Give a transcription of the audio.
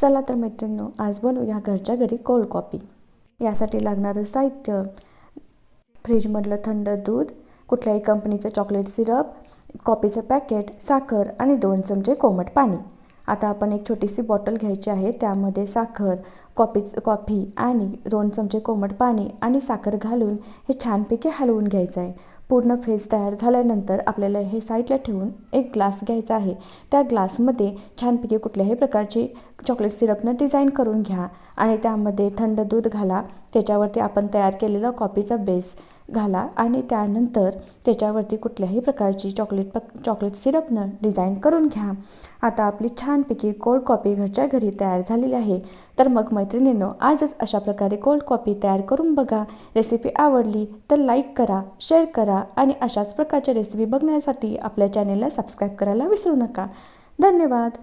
चला तर मैत्रिणींनो, आज बनवूया घरच्या घरी कोल्ड कॉफी। यासाठी लागणारं साहित्य: फ्रीजमधलं थंड दूध, कुठल्याही कंपनीचं चॉकलेट सिरप, कॉफीचं पॅकेट, साखर आणि 2 चमचे कोमट पाणी। आता आपण एक छोटीशी बॉटल घ्यायची आहे, त्यामध्ये साखर, कॉफी आणि 2 चमचे कोमट पाणी आणि साखर घालून हे छानपैकी हलवून घ्यायचं आहे। पूर्ण फेस तयार झाल्यानंतर आपल्याला हे साईडला ठेवून एक ग्लास घ्यायचा आहे। त्या ग्लासमध्ये छानपैकी कुठल्याही प्रकारची चॉकलेट सिरपनं डिझाईन करून घ्या आणि त्यामध्ये थंड दूध घाला। त्याच्यावरती आपण तयार केलेला कॉफीचा बेस घाला आणि त्यानंतर त्याच्यावरती कुठल्याही प्रकारची चॉकलेट सिरपनं डिझाईन करून घ्या। आता आपली छानपैकी कोल्ड कॉफी घरच्या घरी तयार झालेली आहे। तर मग मैत्रिणींनो, आजच अशा प्रकारे कोल्ड कॉफी तयार करून बघा। रेसिपी आवडली तर लाईक करा, शेअर करा आणि अशाच प्रकारच्या रेसिपी बघण्यासाठी आपल्या चॅनेलला सबस्क्राईब करायला विसरू नका। धन्यवाद।